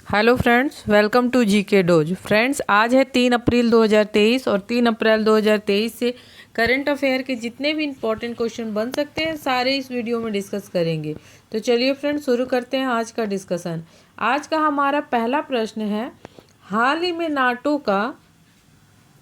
Hello friends, welcome to GK dose. Friends, आज है 3 अप्रैल 2023 और 3 अप्रैल 2023 से करंट अफेयर के जितने भी इम्पोर्टेंट क्वेश्चन बन सकते हैं सारे इस वीडियो में डिस्कस करेंगे। तो चलिए फ्रेंड्स, शुरू करते हैं आज का डिस्कशन। आज का हमारा पहला प्रश्न है, हाल ही में नाटो का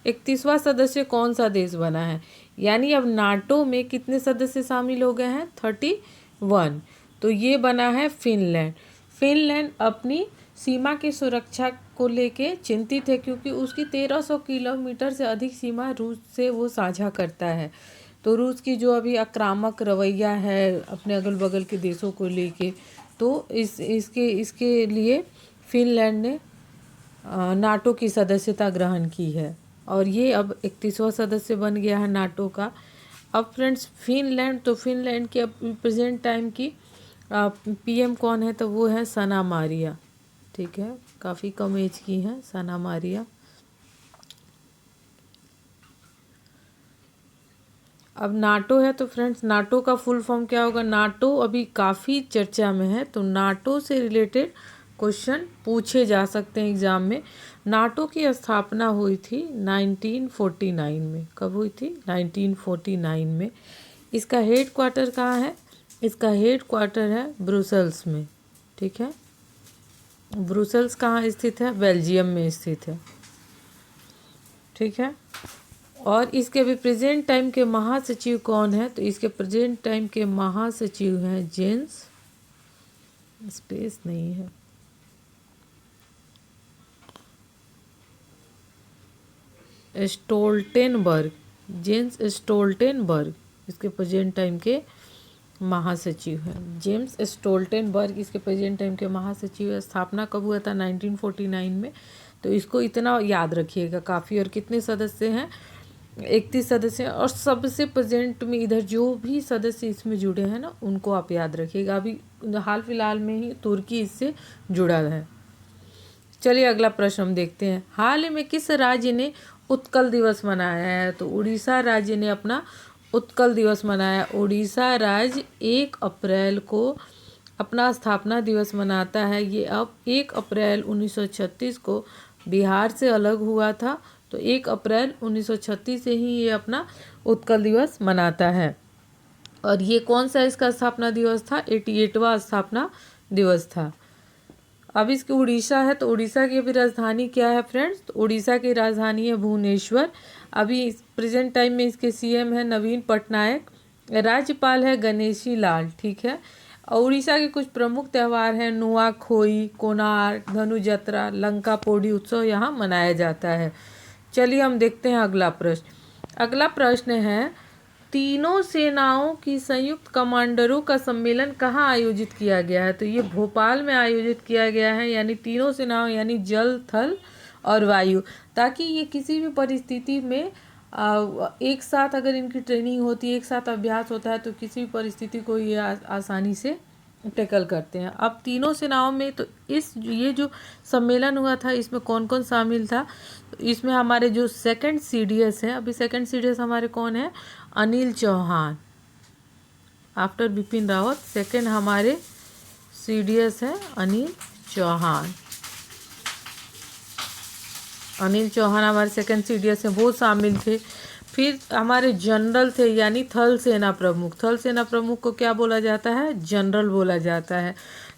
31वां सदस्य कौन सा देश बना है। यानी अब नाटो में कितने सदस्य शामिल हो गए हैं? 31। तो ये बना है फिनलैंड। फिनलैंड अपनी सीमा की सुरक्षा को लेके चिंतित है, क्योंकि उसकी 1300 किलोमीटर से अधिक सीमा रूस से वो साझा करता है। तो रूस की जो अभी आक्रामक रवैया है अपने अगल बगल के देशों को लेके, तो इसके लिए फिनलैंड ने नाटो की सदस्यता ग्रहण की है और ये अब 31वां सदस्य बन गया है नाटो का। अब फ्रेंड्स, फिनलैंड के अब प्रेजेंट टाइम की पीएम कौन है? तो वो है सना मारिया। ठीक है, काफ़ी कम एज की हैं सना मारिया। अब नाटो है, तो फ्रेंड्स नाटो का फुल फॉर्म क्या होगा? नाटो अभी काफ़ी चर्चा में है, तो नाटो से रिलेटेड क्वेश्चन पूछे जा सकते हैं एग्जाम में। नाटो की स्थापना हुई थी 1949 में। कब हुई थी? 1949 में। इसका हेड क्वार्टर कहाँ है? इसका हेड क्वार्टर है ब्रुसेल्स में। ठीक है, ब्रुसेल्स कहाँ स्थित है? बेल्जियम में स्थित है। ठीक है, और इसके भी प्रेजेंट टाइम के महासचिव कौन है? तो इसके प्रेजेंट टाइम के महासचिव हैं जेंस, स्पेस नहीं है, स्टोल्टेनबर्ग। जेम्स स्टोल्टेनबर्ग इसके प्रेजेंट टाइम के महासचिव हैं। जेम्स स्टोल्टेनबर्ग इसके प्रेजेंट टाइम के महासचिव है। स्थापना कब हुआ था? 1949 में। तो इसको इतना याद रखिएगा काफ़ी। और कितने सदस्य हैं? 31 सदस्य हैं। और सबसे प्रेजेंट में इधर जो भी सदस्य इसमें जुड़े हैं ना, उनको आप याद रखिएगा। अभी हाल फिलहाल में ही तुर्की इससे जुड़ा है। चलिए अगला प्रश्न हम देखते हैं। हाल ही में किस राज्य ने उत्कल दिवस मनाया है? तो उड़ीसा राज्य ने अपना उत्कल दिवस मनाया। उड़ीसा राज्य 1 अप्रैल को अपना स्थापना दिवस मनाता है। ये अब 1 अप्रैल 1936 को बिहार से अलग हुआ था, तो 1 अप्रैल 1936 से ही ये अपना उत्कल दिवस मनाता है। और ये कौन सा इसका स्थापना दिवस था? 88वां स्थापना दिवस था। अब इसकी उड़ीसा है, तो उड़ीसा की अभी राजधानी क्या है फ्रेंड्स? तो उड़ीसा की राजधानी है भुवनेश्वर। अभी प्रेजेंट टाइम में इसके सीएम है नवीन पटनायक। राज्यपाल है गणेशी लाल। ठीक है, और उड़ीसा के कुछ प्रमुख त्यौहार हैं नुआखोई, कोणार्क, धनु जत्रा, लंका पोड़ी उत्सव यहाँ मनाया जाता है। चलिए हम देखते हैं अगला प्रश्न। अगला प्रश्न है, तीनों सेनाओं की संयुक्त कमांडरों का सम्मेलन कहाँ आयोजित किया गया है? तो ये भोपाल में आयोजित किया गया है। यानी तीनों सेनाओं यानी जल, थल और वायु, ताकि ये किसी भी परिस्थिति में एक साथ अगर इनकी ट्रेनिंग होती है, एक साथ अभ्यास होता है, तो किसी भी परिस्थिति को ये आसानी से टैकल करते हैं। अब तीनों सेनाओं में तो ये जो सम्मेलन हुआ था, इसमें कौन कौन शामिल था? तो इसमें हमारे जो सेकंड सीडीएस है, अभी सेकंड सीडीएस हमारे कौन है? अनिल चौहान। आफ्टर बिपिन रावत सेकंड हमारे सीडीएस है अनिल चौहान। अनिल चौहान हमारे सेकंड सीडीएस में, वो शामिल थे। फिर हमारे जनरल थे, यानी थल सेना प्रमुख। थल सेना प्रमुख को क्या बोला जाता है? जनरल बोला जाता है।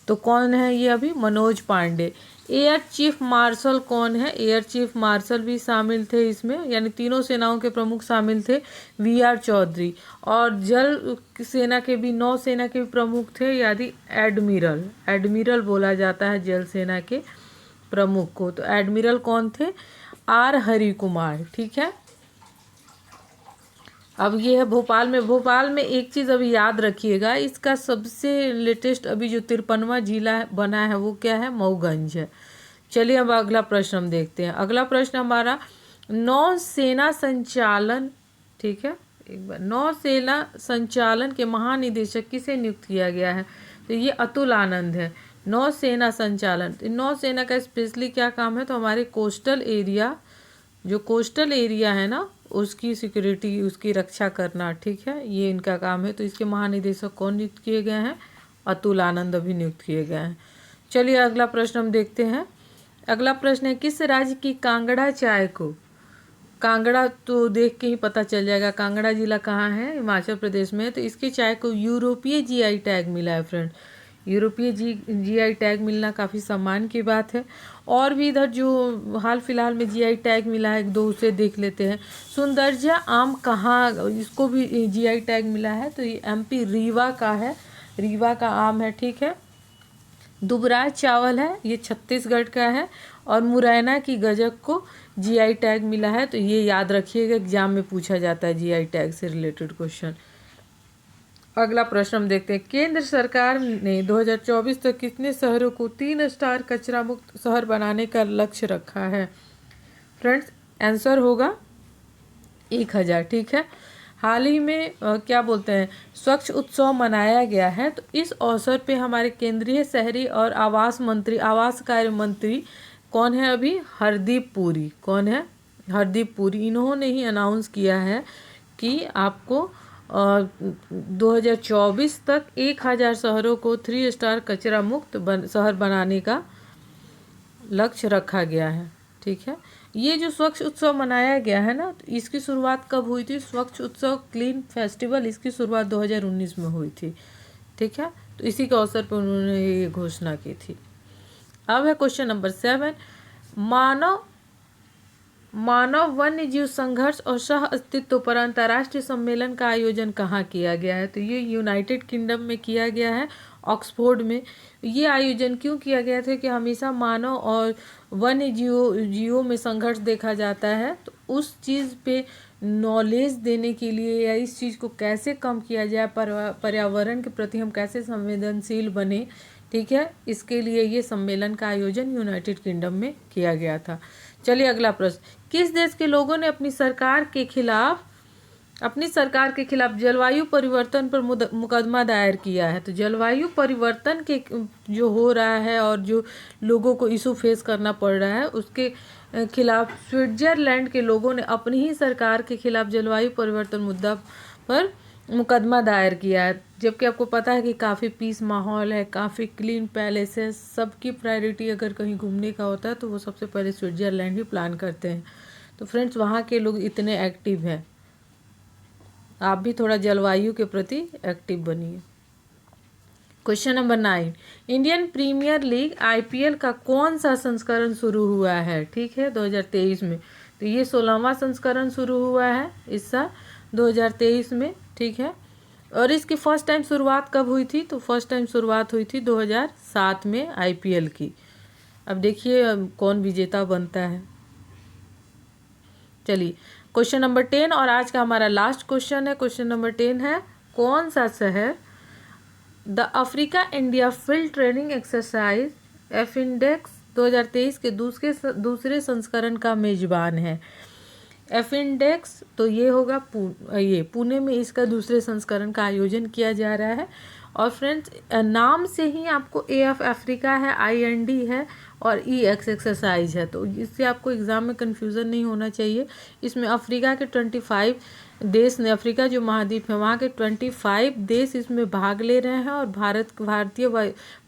तो कौन है ये? अभी Manoj Pande. Air chief marshal कौन है? एयर चीफ मार्शल भी शामिल थे इसमें, यानी तीनों सेनाओं के प्रमुख शामिल थे, वीआर चौधरी। और जल सेना के भी, नौ सेना के भी प्रमुख थे, यानी एडमिरल बोला जाता है जल सेना के प्रमुख को। तो एडमिरल कौन थे? आर हरि कुमार। ठीक है, अब ये है भोपाल में। भोपाल में एक चीज़ अभी याद रखिएगा, इसका सबसे लेटेस्ट अभी जो 53वां जिला बना है वो क्या है? मऊगंज है। चलिए अब अगला प्रश्न हम देखते हैं। अगला प्रश्न हमारा, नौसेना संचालन, ठीक है, एक बार, नौसेना संचालन के महानिदेशक किसे नियुक्त किया गया है? तो ये अतुल आनंद है। नौसेना संचालन, नौसेना का स्पेशली क्या काम है? तो हमारे कोस्टल एरिया, जो कोस्टल एरिया है ना, उसकी सिक्योरिटी, उसकी रक्षा करना। ठीक है, ये इनका काम है। तो इसके महानिदेशक कौन नियुक्त किए गए हैं? अतुल आनंद अभी नियुक्त किए गए हैं। चलिए अगला प्रश्न हम देखते हैं। अगला प्रश्न है, किस राज्य की कांगड़ा चाय को, कांगड़ा तो देख के ही पता चल जाएगा कांगड़ा जिला कहाँ है, हिमाचल प्रदेश में है, तो इसकी चाय को यूरोपीय जीआई टैग मिला है फ्रेंड। यूरोपीय जीआई टैग मिलना काफ़ी सम्मान की बात है। और भी इधर जो हाल फिलहाल में जीआई टैग मिला है, एक दो उसे देख लेते हैं। सुंदरजा आम कहाँ, इसको भी जीआई टैग मिला है, तो ये एमपी रीवा का है, रीवा का आम है, ठीक है। दुबराज चावल है, ये छत्तीसगढ़ का है। और मुरैना की गजक को जीआई टैग मिला है, तो ये याद रखिएगा, एग्जाम में पूछा जाता है जीआई टैग से रिलेटेड क्वेश्चन। अगला प्रश्न हम देखते हैं, केंद्र सरकार ने 2024 तक कितने शहरों को 3 स्टार कचरा मुक्त शहर बनाने का लक्ष्य रखा है? फ्रेंड्स आंसर होगा 1000, ठीक है। हाल ही में क्या बोलते हैं, स्वच्छ उत्सव मनाया गया है, तो इस अवसर पे हमारे केंद्रीय शहरी और आवास मंत्री, आवास कार्य मंत्री कौन है अभी? हरदीप पुरी। कौन है? हरदीप पुरी। इन्होंने ही अनाउंस किया है कि आपको 2024 तक 1000 शहरों को 3 स्टार कचरा मुक्त शहर बनाने का लक्ष्य रखा गया है, ठीक है। ये जो स्वच्छ उत्सव मनाया गया है ना, तो इसकी शुरुआत कब हुई थी? स्वच्छ उत्सव क्लीन फेस्टिवल, इसकी शुरुआत 2019 में हुई थी, ठीक है। तो इसी के अवसर पर उन्होंने ये घोषणा की थी। अब है क्वेश्चन नंबर 7, मानव वन्य जीव संघर्ष और सह अस्तित्व पर अंतर्राष्ट्रीय सम्मेलन का आयोजन कहाँ किया गया है? तो ये यूनाइटेड किंगडम में किया गया है, ऑक्सफोर्ड में। ये आयोजन क्यों किया गया था कि हमेशा मानव और वन्य जीवों में संघर्ष देखा जाता है, तो उस चीज़ पे नॉलेज देने के लिए, या इस चीज़ को कैसे कम किया जाए, पर्यावरण के प्रति हम कैसे संवेदनशील बने, ठीक है, इसके लिए ये सम्मेलन का आयोजन यूनाइटेड किंगडम में किया गया था। चलिए अगला प्रश्न, किस देश के लोगों ने अपनी सरकार के खिलाफ जलवायु परिवर्तन पर मुकदमा दायर किया है? तो जलवायु परिवर्तन के जो हो रहा है और जो लोगों को इशू फेस करना पड़ रहा है, उसके खिलाफ स्विट्जरलैंड के लोगों ने अपनी ही सरकार के खिलाफ जलवायु परिवर्तन मुद्दा पर मुकदमा दायर किया है। जबकि आपको पता है कि काफ़ी पीस माहौल है, काफ़ी क्लीन पैलेस है, सबकी प्रायोरिटी अगर कहीं घूमने का होता है तो वो सबसे पहले स्विट्जरलैंड ही प्लान करते हैं। तो फ्रेंड्स वहाँ के लोग इतने एक्टिव हैं, आप भी थोड़ा जलवायु के प्रति एक्टिव बनिए। Question number 9, Indian premier league IPL का कौन सा संस्करण शुरू हुआ है? ठीक है, 2023 में। तो ये 16वां संस्करण शुरू हुआ है इस साल 2023 में, ठीक है। और इसकी फर्स्ट टाइम शुरुआत कब हुई थी? तो फर्स्ट टाइम शुरुआत हुई थी 2007 में आईपीएल की। अब देखिए कौन विजेता बनता है। चलिए क्वेश्चन नंबर 10 और आज का हमारा लास्ट क्वेश्चन है। क्वेश्चन नंबर 10 है, कौन सा शहर the Africa India field training exercise Afindex 2023 के दूसरे संस्करण का मेजबान है? एफिंडेक्स तो ये होगा पुणे में इसका दूसरे संस्करण का आयोजन किया जा रहा है। और फ्रेंड्स नाम से ही आपको एफ अफ्रीका है, आईएनडी है और ईएक्स एक्सरसाइज है, तो इससे आपको एग्जाम में कन्फ्यूज़न नहीं होना चाहिए। इसमें अफ्रीका के 25 देश ने, अफ्रीका जो महाद्वीप है वहाँ के 25 देश इसमें भाग ले रहे हैं। और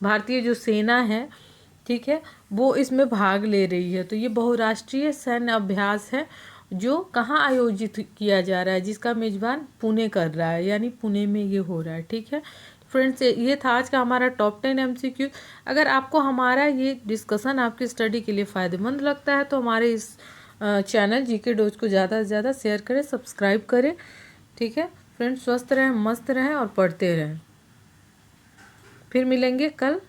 भारतीय जो सेना है, ठीक है, वो इसमें भाग ले रही है। तो ये बहुराष्ट्रीय सैन्य अभ्यास है जो कहाँ आयोजित किया जा रहा है, जिसका मेजबान पुणे कर रहा है, यानी पुणे में ये हो रहा है, ठीक है। फ्रेंड्स ये था आज का हमारा टॉप 10 एमसीक्यू। अगर आपको हमारा ये डिस्कशन आपकी स्टडी के लिए फ़ायदेमंद लगता है तो हमारे इस चैनल जीके डोज को ज़्यादा से ज़्यादा शेयर करें, सब्सक्राइब करें, ठीक है। फ्रेंड्स स्वस्थ रहें, मस्त रहें और पढ़ते रहें। फिर मिलेंगे कल